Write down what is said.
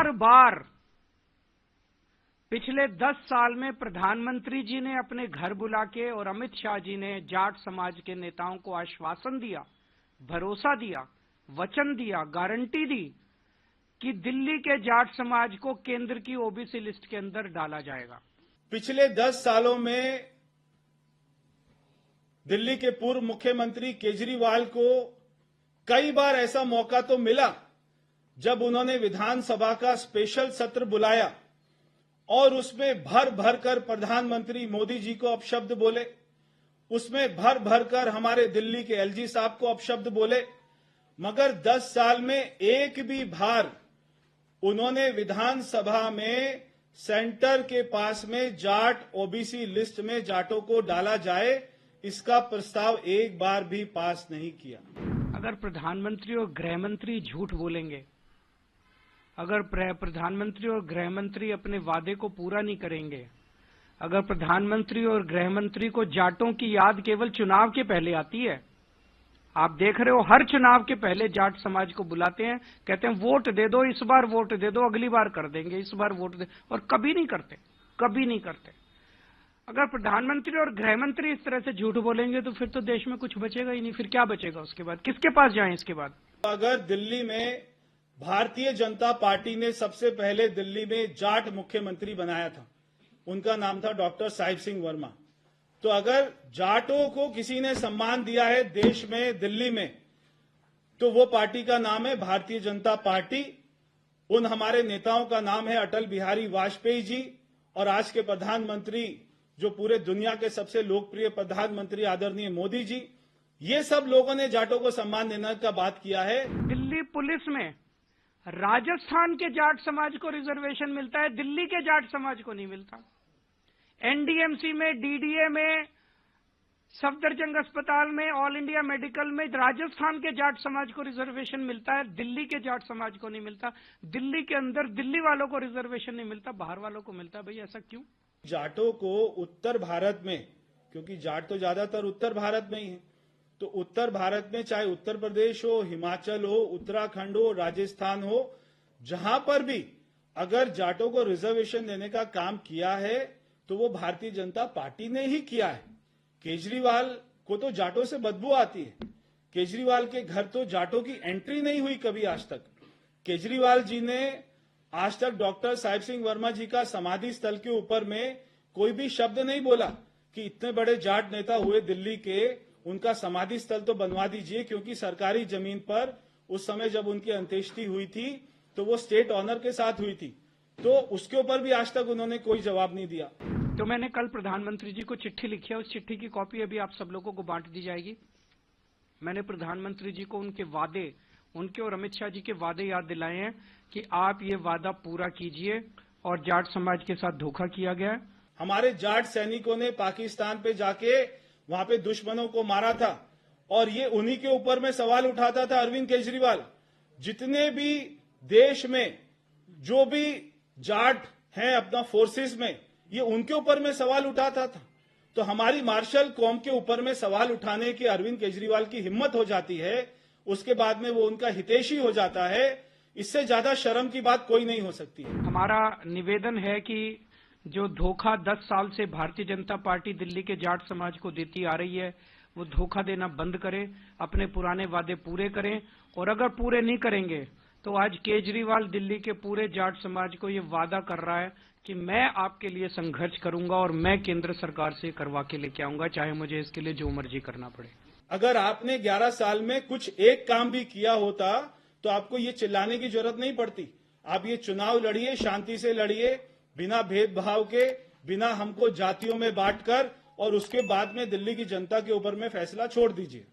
हर बार पिछले 10 साल में प्रधानमंत्री जी ने अपने घर बुला के और अमित शाह जी ने जाट समाज के नेताओं को आश्वासन दिया, भरोसा दिया, वचन दिया, गारंटी दी कि दिल्ली के जाट समाज को केंद्र की ओबीसी लिस्ट के अंदर डाला जाएगा। पिछले 10 सालों में दिल्ली के पूर्व मुख्यमंत्री केजरीवाल को कई बार ऐसा मौका तो मिला जब उन्होंने विधानसभा का स्पेशल सत्र बुलाया और उसमें भर भर कर प्रधानमंत्री मोदी जी को अपशब्द बोले, उसमें भर भर कर हमारे दिल्ली के एलजी साहब को अपशब्द बोले, मगर 10 साल में एक भी बार उन्होंने विधानसभा में सेंटर के पास में जाट ओबीसी लिस्ट में जाटों को डाला जाए इसका प्रस्ताव एक बार भी पास नहीं किया। अगर प्रधानमंत्री और गृह मंत्री झूठ बोलेंगे, अगर प्रधानमंत्री और गृह मंत्री अपने वादे को पूरा नहीं करेंगे, अगर प्रधानमंत्री और गृह मंत्री को जाटों की याद केवल चुनाव के पहले आती है, आप देख रहे हो हर चुनाव के पहले जाट समाज को बुलाते हैं, कहते हैं वोट दे दो, इस बार वोट दे दो, अगली बार कर देंगे, इस बार वोट दे, और कभी नहीं करते, कभी नहीं करते। अगर प्रधानमंत्री और गृह मंत्री इस तरह से झूठ बोलेंगे तो फिर तो देश में कुछ बचेगा ही नहीं। फिर क्या बचेगा उसके बाद? किसके पास जाएं इसके बाद? अगर दिल्ली में भारतीय जनता पार्टी ने सबसे पहले दिल्ली में जाट मुख्यमंत्री बनाया था, उनका नाम था डॉक्टर साहिब सिंह वर्मा, तो अगर जाटों को किसी ने सम्मान दिया है देश में, दिल्ली में, तो वो पार्टी का नाम है भारतीय जनता पार्टी। उन हमारे नेताओं का नाम है अटल बिहारी वाजपेयी जी और आज के प्रधानमंत्री जो पूरे दुनिया के सबसे लोकप्रिय प्रधानमंत्री आदरणीय मोदी जी। ये सब लोगों ने जाटों को सम्मान देने का बात किया है। दिल्ली पुलिस में राजस्थान के जाट समाज को रिजर्वेशन मिलता है, दिल्ली के जाट समाज को नहीं मिलता। एनडीएमसी में, डीडीए में, सफदरजंग अस्पताल में, ऑल इंडिया मेडिकल में राजस्थान के जाट समाज को रिजर्वेशन मिलता है, दिल्ली के जाट समाज को नहीं मिलता। दिल्ली के अंदर दिल्ली वालों को रिजर्वेशन नहीं मिलता, बाहर वालों को मिलता। भाई ऐसा क्यों? जाटों को उत्तर भारत में, क्योंकि जाट तो ज्यादातर उत्तर भारत में ही है, तो उत्तर भारत में चाहे उत्तर प्रदेश हो, हिमाचल हो, उत्तराखंड हो, राजस्थान हो, जहां पर भी अगर जाटों को रिजर्वेशन देने का काम किया है तो वो भारतीय जनता पार्टी ने ही किया है। केजरीवाल को तो जाटों से बदबू आती है, केजरीवाल के घर तो जाटों की एंट्री नहीं हुई कभी आज तक। केजरीवाल जी ने आज तक डॉक्टर साहिब सिंह वर्मा जी का समाधि स्थल के ऊपर में कोई भी शब्द नहीं बोला कि इतने बड़े जाट नेता हुए दिल्ली के, उनका समाधि स्थल तो बनवा दीजिए, क्योंकि सरकारी जमीन पर उस समय जब उनकी अंत्येष्टि हुई थी तो वो स्टेट ऑनर के साथ हुई थी, तो उसके ऊपर भी आज तक उन्होंने कोई जवाब नहीं दिया। तो मैंने कल प्रधानमंत्री जी को चिट्ठी लिखी है, उस चिट्ठी की कॉपी अभी आप सब लोगों को बांट दी जाएगी। मैंने प्रधानमंत्री जी को उनके वादे, उनके और अमित शाह जी के वादे याद दिलाए हैं कि आप ये वादा पूरा कीजिए और जाट समाज के साथ धोखा किया गया है। हमारे जाट सैनिकों ने पाकिस्तान पे जाके वहां पे दुश्मनों को मारा था और ये उन्हीं के ऊपर में सवाल उठाता था अरविंद केजरीवाल। जितने भी देश में जो भी जाट हैं अपना फोर्सेस में, ये उनके ऊपर में सवाल उठाता था। तो हमारी मार्शल कौम के ऊपर में सवाल उठाने की अरविंद केजरीवाल की हिम्मत हो जाती है, उसके बाद में वो उनका हितैषी हो जाता है। इससे ज्यादा शर्म की बात कोई नहीं हो सकती है। हमारा निवेदन है कि जो धोखा 10 साल से भारतीय जनता पार्टी दिल्ली के जाट समाज को देती आ रही है, वो धोखा देना बंद करें, अपने पुराने वादे पूरे करें, और अगर पूरे नहीं करेंगे तो आज केजरीवाल दिल्ली के पूरे जाट समाज को ये वादा कर रहा है कि मैं आपके लिए संघर्ष करूंगा और मैं केंद्र सरकार से करवा के लेके आऊंगा, चाहे मुझे इसके लिए जो मर्जी करना पड़े। अगर आपने 11 साल में कुछ एक काम भी किया होता तो आपको ये चिल्लाने की जरूरत नहीं पड़ती। आप ये चुनाव लड़िए, शांति से लड़िए, बिना भेदभाव के, बिना हमको जातियों में बांटकर, और उसके बाद में दिल्ली की जनता के ऊपर में फैसला छोड़ दीजिए।